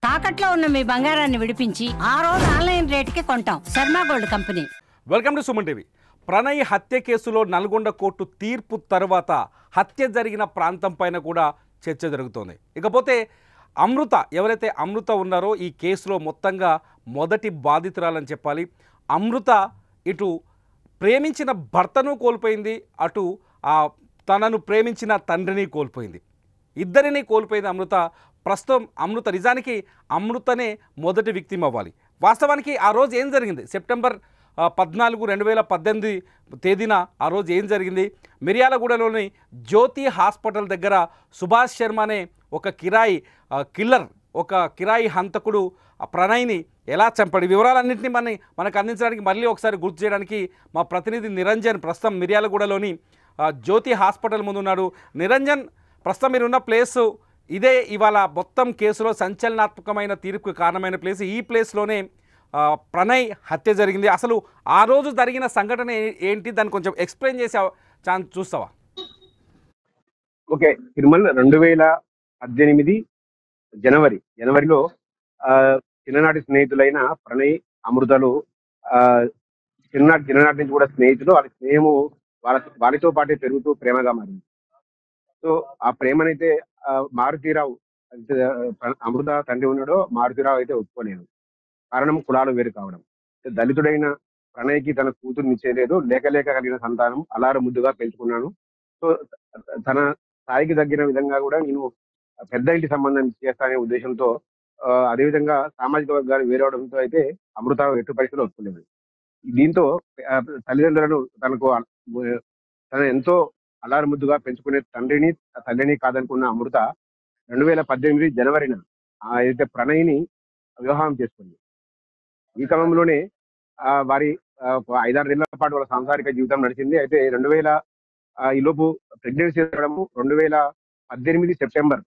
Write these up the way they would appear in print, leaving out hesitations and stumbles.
తాకట్లో ఉన్న మీ బంగారాన్ని విడిపించి ఆ రోజు ఆన్లైన్ రేటుకి కొంటాం. Sharma gold company. Welcome to Suman TV. Pranay హత్య కేసులో నల్గొండ కోర్టు తీర్పు తర్వాత హత్య జరిగిన ప్రాంతం పైన కూడా చర్చ జరుగుతోంది. ఇకపోతే అమృత, ఎవరైతే అమృత ఉన్నారో ఈ కేసులో మొత్తంగా మొదటి బాధితురాలని చెప్పాలి. అమృత ఇటు ప్రేమించిన భర్తను కోల్పోయింది, అటు తనను ప్రేమించిన తండ్రిని కోల్పోయింది. ఇద్దరిని కోల్పోయింది అమృత. ప్రస్తుతం అమృత నిజానికి అమృతనే మొదటి విక్టిమ్ అవ్వాలి. వాస్తవానికి ఆ రోజు ఏం జరిగింది? సెప్టెంబర్ 14, 2018 తేదీన ఆ రోజు ఏం జరిగింది? మిర్యాలగూడలోని జ్యోతి హాస్పిటల్ దగ్గర సుభాష్ శర్మ అనే ఒక కిరాయి కిల్లర్, ఒక కిరాయి హంతకుడు ప్రణయ్ని ఎలా చంపాడు? వివరాలన్నింటినీ మనకు అందించడానికి మళ్ళీ ఒకసారి గుర్తు చేయడానికి మా ప్రతినిధి నిరంజన్ ప్రస్తుతం మిర్యాలగూడలోని జ్యోతి హాస్పిటల్ ముందు ఉన్నాడు. నిరంజన్, ప్రస్తుతం మీరున్న ప్లేసు ఇదే. ఇవాళ మొత్తం కేసులో సంచలనాత్మకమైన తీర్పుకు కారణమైన ప్లేస్. ఈ ప్లేస్లోనే ప్రణయ్ హత్య జరిగింది. అసలు ఆ రోజు జరిగిన సంఘటన ఏంటి? దాన్ని కొంచెం ఎక్స్ప్లెయిన్ చేసే ఛాన్స్ చూస్తావా? ఓకే, తిరుమల 2018 జనవరిలో చిన్ననాటి స్నేహితులైన ప్రణయ్, అమృతలు చిన్ననాటి నుంచి కూడా స్నేహితులు. వాళ్ళ స్నేహము వాళ్ళతో పాటే పెరుగుతూ ప్రేమగా మారింది. సో ఆ ప్రేమనైతే మారుతీరావు, అమృత తండ్రి ఉన్నాడో మారుతీరావు అయితే ఒప్పుకోలేదు. కారణం కులాలు వేరు కావడం. దళితుడైన ప్రణయ్కి తన కూతురుని ఇచ్చేయలేదు. లేక కలిగిన సంతానం అలార ముద్దుగా పెంచుకున్నాను. సో తన స్థాయికి తగ్గిన విధంగా కూడా నేను పెద్ద ఇంటి సంబంధం చేస్తానే ఉద్దేశంతో, అదేవిధంగా సామాజిక వర్గాలు వేరవడంతో అయితే అమృత ఎట్టు పరిస్థితులు ఒప్పుకోలేదు. దీంతో తల్లిదండ్రులను తన ఎంతో అలార ముద్దుగా పెంచుకునే తల్లిని కాదనుకున్న అమృత 2018 జనవరిన అయితే ప్రణయ్ని వివాహం చేసుకుంది. ఈ క్రమంలోనే వారి 5-6 ఏళ్ల పాటు వాళ్ళ సాంసారిక జీవితం నడిచింది. అయితే ఈలోపు ప్రెగ్నెన్సీ రావడము 2018 సెప్టెంబర్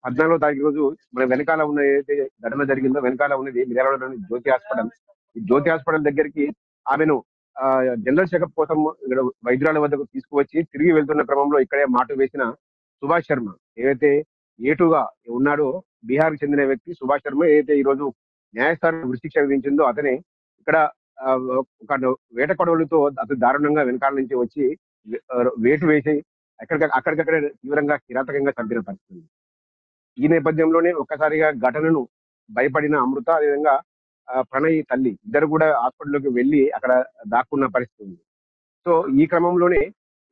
14వ తారీఖు రోజు మన వెనకాల ఉన్న ఏదైతే ఘటన జరిగిందో, వెనకాల ఉన్నది మిర్యాలగూడలోని జ్యోతి హాస్పిటల్. ఈ జ్యోతి హాస్పిటల్ దగ్గరికి ఆమెను జనరల్ చెకప్ కోసం ఇక్కడ వైద్యురాల వద్దకు తీసుకువచ్చి తిరిగి వెళ్తున్న క్రమంలో ఇక్కడే మాటు వేసిన సుభాష్ శర్మ, ఏదైతే ఏటుగా ఉన్నాడో బీహార్కి చెందిన వ్యక్తి సుభాష్ శర్మ, ఏదైతే ఈ రోజు న్యాయస్థానం ఉరిశిక్ష విధించిందో అతనే ఇక్కడ ఒక వేట కొడవలతో అతి దారుణంగా వెనకాల నుంచి వచ్చి వేటు వేసి అక్కడికక్కడే తీవ్రంగా కిరాతకంగా చంపిన పరిస్థితి. ఈ నేపథ్యంలోనే ఒక్కసారిగా ఘటనను భయపడిన అమృత, అదేవిధంగా ప్రణయ్ తల్లి ఇద్దరు కూడా హాస్పిటల్లోకి వెళ్ళి అక్కడ దాక్కున్న పరిస్థితి ఉంది. సో ఈ క్రమంలోనే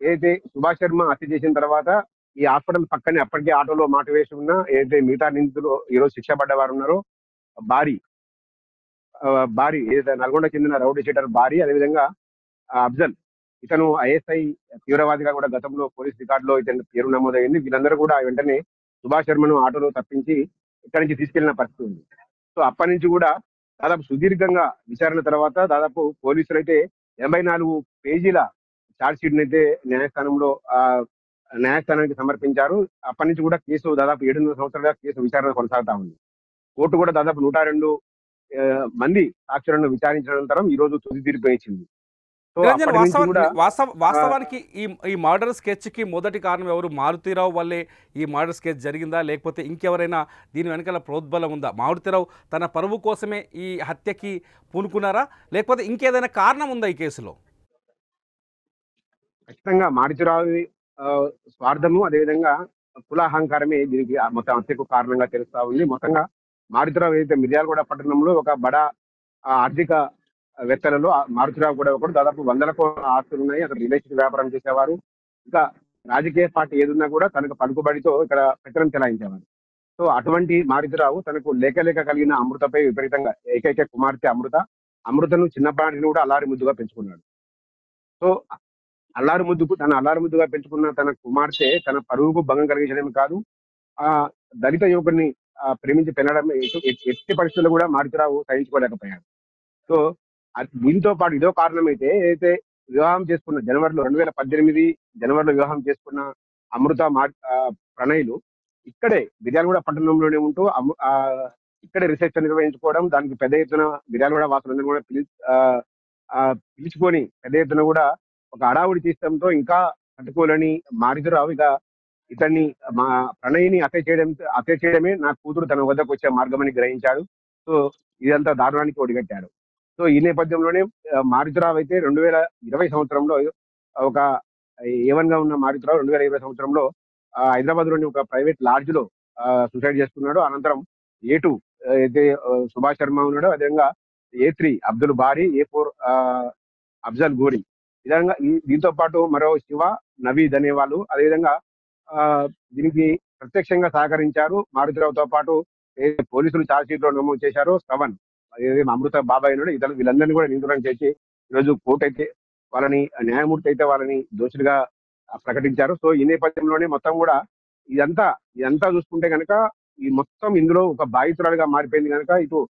ఏదైతే సుభాష్ శర్మ హత్య చేసిన తర్వాత ఈ హాస్పిటల్ పక్కనే అప్పటికే ఆటోలో మాట వేసి ఉన్న ఏదైతే మిగతా నిందితులు ఈరోజు శిక్ష పడ్డవారు ఉన్నారో, బారి ఏదైతే నల్గొండ చెందిన రౌడీ షీటర్ బారి, అదేవిధంగా అఫ్జల్, ఇతను ఐఎస్ఐ తీవ్రవాదిగా కూడా గతంలో పోలీస్ రికార్డులో ఇతని పేరు నమోదైంది. వీళ్ళందరూ కూడా వెంటనే సుభాష్ శర్మను ఆటోలో తప్పించి ఇక్కడి నుంచి తీసుకెళ్లిన పరిస్థితి ఉంది. సో అప్పటి నుంచి కూడా దాదాపు సుదీర్ఘంగా విచారణ తర్వాత దాదాపు పోలీసులు అయితే 84 పేజీల ఛార్జ్ షీట్ అయితే న్యాయస్థానానికి సమర్పించారు. అప్పటి నుంచి కూడా కేసు దాదాపు 7.5 సంవత్సరాలుగా కేసు విచారణ కొనసాగుతా ఉంది. కోర్టు కూడా దాదాపు 102 మంది సాక్షులను విచారించిన అనంతరం ఈ రోజు తుది తీర్పు ఇచ్చింది. వాస్తవానికి ఈ మర్డర్ స్కెచ్ కి మొదటి కారణం ఎవరు? మారుతీరావు వల్లే ఈ మర్డర్ స్కెచ్ జరిగిందా, లేకపోతే ఇంకెవరైనా దీని వెనకాల ప్రోద్బలం ఉందా? మారుతీరావు తన పరువు కోసమే ఈ హత్యకి పూనుకున్నారా, లేకపోతే ఇంకేదైనా కారణం ఉందా ఈ కేసులో? ఖచ్చితంగా మారుతీరావు స్వార్థము, అదేవిధంగా కులాహంకారమే దీనికి మొత్తం హత్యకు కారణంగా తెలుస్తా ఉంది. మొత్తంగా మారుతీరావు ఏదైతే మిర్యాలగూడ పట్టణంలో ఒక బడా ఆర్థిక వేత్తలలో మారుతీరావు కూడా ఒకడు. దాదాపు 100 కోట్ల ఆస్తులు ఉన్నాయి. అక్కడ రియల్ ఎస్టేట్ వ్యాపారం చేసేవారు. ఇంకా రాజకీయ పార్టీ ఏదున్నా కూడా తనకు పలుకుబడితో ఇక్కడ పెత్తనం చెలాయించేవారు. సో అటువంటి మారుతీరావు తనకు లేక కలిగిన అమృతపై విపరీతంగా ఏకైక కుమార్తె అమృతను చిన్నపాటిని కూడా అల్లారి ముద్దుగా పెంచుకున్నాడు. సో తన అల్లారి ముద్దుగా పెంచుకున్న తన కుమార్తె తన పరువుకు భంగం కలిగించడమే కాదు, ఆ దళిత యువకుడిని ప్రేమించి పెనడం ఎట్టి పరిస్థితుల్లో కూడా మారుతీరావు సహించుకోలేకపోయాడు. సో దీంతో పాటు ఇదో కారణం అయితే, ఏదైతే వివాహం చేసుకున్న 2018 జనవరిలో వివాహం చేసుకున్న అమృత ప్రణయ్లు ఇక్కడే మిర్యాలగూడ పట్టణంలోనే ఉంటూ ఇక్కడే రిసెప్షన్ నిర్వహించుకోవడం, దానికి పెద్ద ఎత్తున మిర్యాలగూడ వాసులందరూ కూడా పిలుచుకొని పెద్ద ఎత్తున కూడా ఒక హడావుడి తీసడంతో ఇంకా తట్టుకోలేని మారుతీరావు ఇక ఇతన్ని మా ప్రణయ్ని హత్య చేయడమే నా కూతురు తన వద్దకు వచ్చే మార్గమని గ్రహించాడు. సో ఇదంతా దారుణానికి ఒడిగట్టాడు. సో ఈ నేపథ్యంలోనే మారుతిరావు అయితే 2020 సంవత్సరంలో ఒక A1 గా ఉన్న మారుతిరావు 2020 సంవత్సరంలో హైదరాబాద్ లోని ఒక ప్రైవేట్ లాడ్జ్ లో సూసైడ్ చేసుకున్నాడు. అనంతరం A2 అయితే సుభాష్ శర్మ ఉన్నాడో, అదేవిధంగా A3 అబ్దుల్ బారీ, A4 అఫ్జల్ గోరి, విధంగా దీంతో పాటు మరో శివ, నవీద్ అనే వాళ్ళు అదేవిధంగా ఆ దీనికి ప్రత్యక్షంగా సహకరించారు. మారుతిరావుతో పాటు పోలీసులు ఛార్జ్ షీట్ లో నమోదు చేశారు. శ్రవణ్, అమృత బాబాయ్ ఉన్నాడు, ఇతను వీళ్ళందరినీ కూడా నిందితులను చేసి ఈరోజు కోర్టు అయితే వాళ్ళని, న్యాయమూర్తి అయితే వాళ్ళని దోషులుగా ప్రకటించారు. సో ఈ నేపథ్యంలోనే మొత్తం కూడా ఇదంతా చూసుకుంటే కనుక ఈ మొత్తం ఇందులో ఒక బాధితురాలుగా మారిపోయింది కనుక ఇటు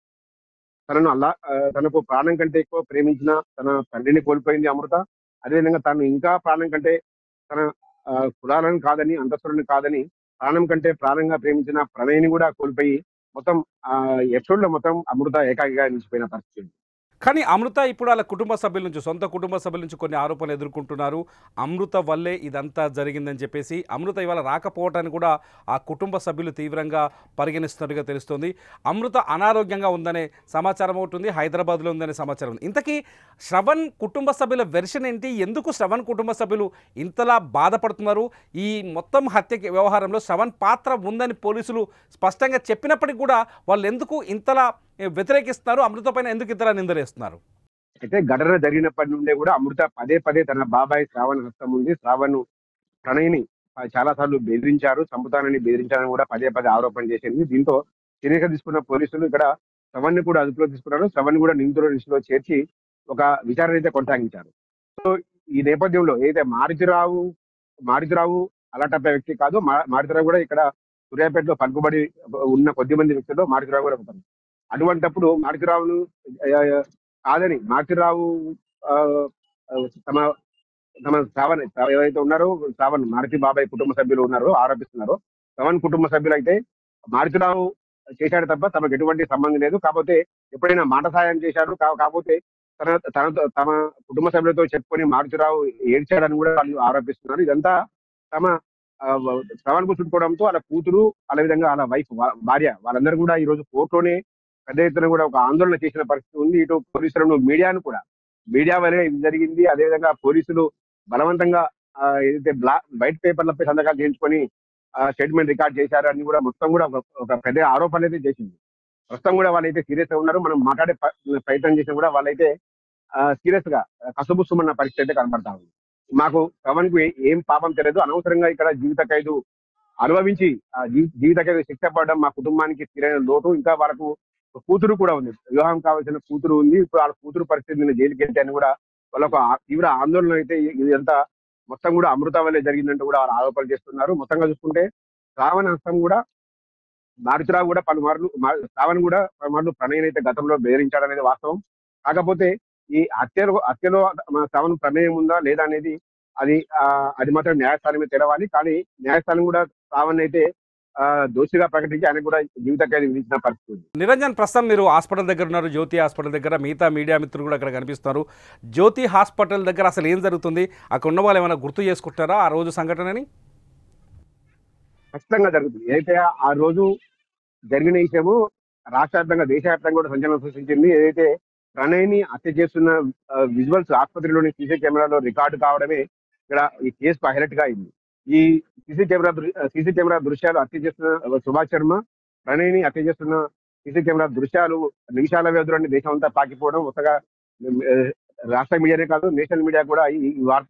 తనకు ప్రాణం కంటే ఎక్కువ ప్రేమించిన తన తండ్రిని కోల్పోయింది అమృత. అదేవిధంగా తను ఇంకా ప్రాణం కంటే తన కులాలను కాదని, అంతస్తులను కాదని, ప్రాణం కంటే ప్రాణంగా ప్రేమించిన ప్రణయ్ని కూడా కోల్పోయి మొత్తం ఎపిసోడ్ లో మొత్తం అమృత ఏకాకిగా నిలిచిపోయిన పరిస్థితి. కానీ అమృత ఇప్పుడు వాళ్ళ కుటుంబ సభ్యుల నుంచి, సొంత కుటుంబ సభ్యుల నుంచి కొన్ని ఆరోపణలు ఎదుర్కొంటున్నారు. అమృత వల్లే ఇదంతా జరిగిందని చెప్పేసి అమృత ఇవాళ రాకపోవటాన్ని కూడా ఆ కుటుంబ సభ్యులు తీవ్రంగా పరిగణిస్తున్నట్టుగా తెలుస్తుంది. అమృత అనారోగ్యంగా ఉందనే సమాచారం ఉంటుంది, హైదరాబాద్లో ఉందనే సమాచారం ఉంది. ఇంతకీ శ్రవణ్ కుటుంబ సభ్యుల వెర్షన్ ఏంటి? ఎందుకు శ్రవణ్ కుటుంబ సభ్యులు ఇంతలా బాధపడుతున్నారు? ఈ మొత్తం హత్య వ్యవహారంలో శ్రవణ్ పాత్ర ఉందని పోలీసులు స్పష్టంగా చెప్పినప్పటికీ కూడా వాళ్ళు ఎందుకు ఇంతలా వ్యతిరేకిస్తున్నారు? అమృత పైన ఎందుకు ఇంతలా నిందలేస్తున్నారు? అయితే ఘటన జరిగినప్పటి నుండే కూడా అమృత పదే తన బాబాయ్ శ్రావణ్ హస్తం ఉంది, శ్రావణ్ ప్రణయ్ని చాలా సార్లు బెదిరించారు, చంపుతానని బెదిరించారని కూడా పదే ఆరోపణ చేసింది. దీంతో సీరియస్గా తీసుకున్న పోలీసులు ఇక్కడ శ్రవణ్ ని కూడా అదుపులో తీసుకున్నారు. శ్రవణ్ కూడా నిందితుల లిస్టులో చేర్చి ఒక విచారణ అయితే కొనసాగించారు. సో ఈ నేపథ్యంలో ఏదైతే మారుతిరావు అలాంటి వ్యక్తి కాదు. మారుతిరావు కూడా ఇక్కడ సూర్యాపేటలో పలుకుబడి ఉన్న కొద్ది మంది వ్యక్తుల్లో మారుతిరావు కూడా ఒకరు. అటువంటప్పుడు మారుతిరావును కాదని మారుతిరావు తమ తమ శ్రావణ్ ఎవరైతే ఉన్నారో, శ్రావణ్ మారుతి బాబాయ్ కుటుంబ సభ్యులు ఉన్నారో ఆరోపిస్తున్నారో, శ్రవణ్ కుటుంబ సభ్యులు అయితే మారుతిరావు చేశాడు తప్ప తమకు ఎటువంటి సంబంధం లేదు, కాకపోతే ఎప్పుడైనా మాట సాయం చేశాడు, కాకపోతే తమ కుటుంబ సభ్యులతో చెప్పుకొని మారుతిరావు ఏడ్చాడని కూడా వాళ్ళు ఆరోపిస్తున్నారు. ఇదంతా తమ శ్రవణ్ కు చుట్టుకోవడంతో వాళ్ళ కూతురు, అదేవిధంగా వాళ్ళ వైఫ్, భార్య వాళ్ళందరూ కూడా ఈ రోజు కోర్టులోనే పెద్ద ఎత్తున కూడా ఒక ఆందోళన చేసిన పరిస్థితి ఉంది. ఇటు పోలీసులను, మీడియా వల్లే ఇది జరిగింది. అదేవిధంగా పోలీసులు బలవంతంగా ఏదైతే వైట్ పేపర్లపై సంతకాలు చేయించుకొని స్టేట్మెంట్ రికార్డ్ చేశారు అని కూడా మొత్తం కూడా ఒక పెద్ద ఆరోపణలు అయితే చేసింది. ప్రస్తుతం కూడా వాళ్ళైతే సీరియస్ గా ఉన్నారు. మనం మాట్లాడే ప్రయత్నం చేసినా కూడా వాళ్ళైతే సీరియస్ గా కసుబుసుమన్న పరిస్థితి అయితే కనబడతా ఉంది. మాకు శ్రవణ్ కు ఏం పాపం తెలియదు, అనవసరంగా ఇక్కడ జీవిత ఖైదు అనుభవించి జీవిత ఖైదు శిక్ష పడడం మా కుటుంబానికి తీరైన లోటు. ఇంకా వాళ్ళకు కూతురు కూడా ఉంది, వివాహం కావాల్సిన కూతురు ఉంది. ఇప్పుడు వాళ్ళ కూతురు పరిస్థితి నేను జైలుకి వెళ్తే అని కూడా వాళ్ళకు తీవ్ర ఆందోళన అయితే ఇదంతా మొత్తం కూడా అమృత వల్లే జరిగిందంటూ కూడా వాళ్ళు ఆరోపణలు చేస్తున్నారు. మొత్తంగా చూసుకుంటే శ్రావణ హస్తం కూడా, మారుతిరావు కూడా శ్రావణ్ కూడా పలుమార్లు ప్రణయ్ అయితే గతంలో బెదిరించాడనేది వాస్తవం. కాకపోతే ఈ హత్యలో శ్రావణ్ ప్రమేయం ఉందా లేదా అనేది అది మాత్రం న్యాయస్థానమే తెలవాలి. కానీ న్యాయస్థానం కూడా శ్రావణ్ అయితే దోషిగా ప్రకటించి ఆయన కూడా జీవిత ఖైదు విధించిన పరిస్థితి ఉంది. నిరంజన్, ప్రస్తుతం మీరు హాస్పిటల్ దగ్గర ఉన్నారు, జ్యోతి హాస్పిటల్ దగ్గర. మిగతా మీడియా మిత్రులు కూడా అక్కడ కనిపిస్తున్నారు. జ్యోతి హాస్పిటల్ దగ్గర అసలు ఏం జరుగుతుంది? అక్కడ ఉన్న వాళ్ళు ఏమైనా గుర్తు చేసుకుంటారా ఆ రోజు సంఘటనని? ఖచ్చితంగా జరుగుతుంది. ఏదైతే ఆ రోజు జరిగిన విషయము రాష్ట్ర వ్యాప్తంగా, దేశవ్యాప్తంగా కూడా సంచలనం సృష్టించింది. ఏదైతే ప్రణయ్ని హత్య చేస్తున్న విజువల్స్ ఆసుపత్రిలోని సీసీ కెమెరాలో రికార్డు కావడమే ఇక్కడ ఈ కేసు హైలైట్ గా అయింది. ఈ సీసీ కెమెరా దృశ్యాలు హత్య చేస్తున్న సుభాష్ శర్మ, ప్రణయ్ని హత్య చేస్తున్న సీసీ కెమెరా దృశ్యాలు నిమిషాల వ్యవధిలోని దేశం అంతా పాకిపోవడం, కొత్తగా రాష్ట్ర మీడియానే కాదు నేషనల్ మీడియా కూడా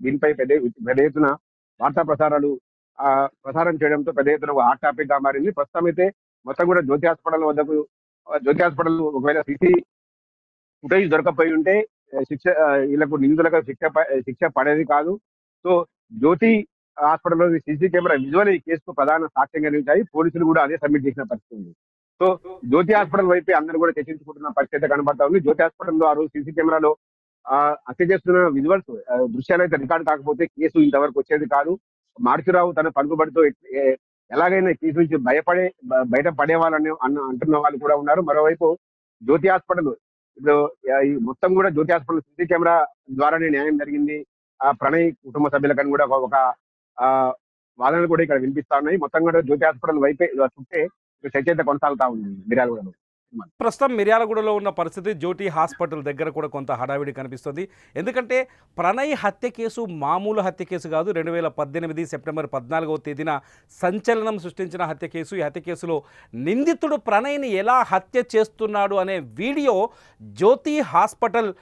దీనిపై పెద్ద ఎత్తున వార్తా ప్రసారం చేయడంతో పెద్ద ఎత్తున హాట్ టాపిక్ గా మారింది. ప్రస్తుతం అయితే మొత్తం కూడా జ్యోతి హాస్పిటల్ ఒకవేళ సీసీ ఫుటేజ్ దొరకపోయి ఉంటే వీళ్ళకు నిందితులకు శిక్ష పడేది కాదు. సో జ్యోతి హాస్పిటల్లో సీసీ కెమెరా విజువల్ ఈ కేసుకు ప్రధాన సాక్ష్యంగా నిలిచాయి. పోలీసులు కూడా అదే సబ్మిట్ చేసిన పరిస్థితి ఉంది. సో జ్యోతి హాస్పిటల్ వైపే అందరూ కూడా చర్చించుకుంటున్న పరిస్థితి కనబడతా ఉంది. జ్యోతి హాస్పిటల్లో ఆ రోజు సీసీ కెమెరాలో హత్య చేస్తున్న విజువల్స్ దృశ్యాలు అయితే రికార్డు కాకపోతే కేసు ఇంతవరకు వచ్చేది కాదు. మారుతిరావు తన పలుకుబడితో ఎలాగైనా కేసు నుంచి బయట పడేవాళ్ళని అంటున్న వాళ్ళు కూడా ఉన్నారు. మరోవైపు జ్యోతి హాస్పిటల్ ఇప్పుడు మొత్తం కూడా జ్యోతి హాస్పిటల్ సీసీ కెమెరా ద్వారానే న్యాయం జరిగింది. ప్రణయ్ కుటుంబ సభ్యులకని కూడా ఒక వాదనలు కూడా ఇక్కడ వినిపిస్తా ఉన్నాయి. మొత్తం కూడా జ్యోతి హాస్పిటల్ వైపే చుట్టే చర్చ అయితే కొనసాగుతా ఉంది మిర్యాలగూడలో. ప్రస్తుతం మిర్యాలగూడలో ఉన్న పరిస్థితి జ్యోతి హాస్పిటల్ దగ్గర కూడా కొంత హడావిడి కనిపిస్తుంది. ఎందుకంటే ప్రణయ్ హత్య కేసు మామూలు హత్య కేసు కాదు. 2018 సెప్టెంబర్ 14వ తేదీన సంచలనం సృష్టించిన హత్య కేసు. ఈ హత్య కేసులో నిందితుడు ప్రణయ్ని ఎలా హత్య చేస్తున్నాడు అనే వీడియో జ్యోతి హాస్పిటల్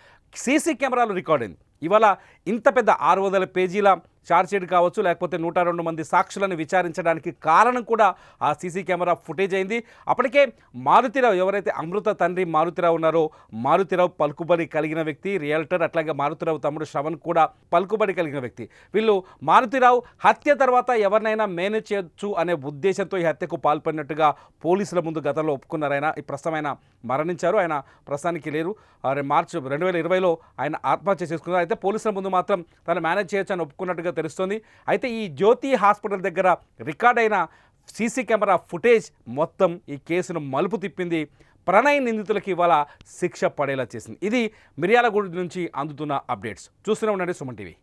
సీసీ కెమెరాలో రికార్డ్ అయింది. ఇవాళ ఇంత పెద్ద 600 పేజీల ఛార్జ్షీట్ కావచ్చు, లేకపోతే 102 మంది సాక్షులను విచారించడానికి కారణం కూడా ఆ సీసీ కెమెరా ఫుటేజ్ అయింది. అప్పటికే మారుతిరావు, ఎవరైతే అమృత తండ్రి మారుతిరావు ఉన్నారో, మారుతిరావు పలుకుబడి కలిగిన వ్యక్తి, రియల్టర్. అట్లాగే మారుతిరావు తమ్ముడు శ్రవణ్ కూడా పలుకుబడి కలిగిన వ్యక్తి. వీళ్ళు మారుతిరావు హత్య తర్వాత ఎవరినైనా మేనేజ్ చేయొచ్చు అనే ఉద్దేశంతో ఈ హత్యకు పాల్పడినట్టుగా పోలీసుల ముందు గతంలో ఒప్పుకున్నారు. ఆయన ఈ ప్రస్తుతం ఆయన మరణించారు. ఆయన ప్రస్తుతానికి లేరు. మార్చి 2020లో ఆయన ఆత్మహత్య చేసుకున్నారు. అయితే పోలీసుల ముందు మాత్రం తను మేనేజ్ చేయొచ్చు అని ఒప్పుకున్నట్టుగా తెలుస్తుంది. అయితే ఈ జ్యోతి హాస్పిటల్ దగ్గర రికార్డ్ అయిన సీసీ కెమెరా ఫుటేజ్ మొత్తం ఈ కేసును మలుపు తిప్పింది. ప్రణయ్ నిందితులకి ఇవాళ శిక్ష పడేలా చేసింది. ఇది మిర్యాలగూడ నుంచి అందుతున్న అప్డేట్స్. చూస్తూనే ఉండండి సుమన్ టీవీ.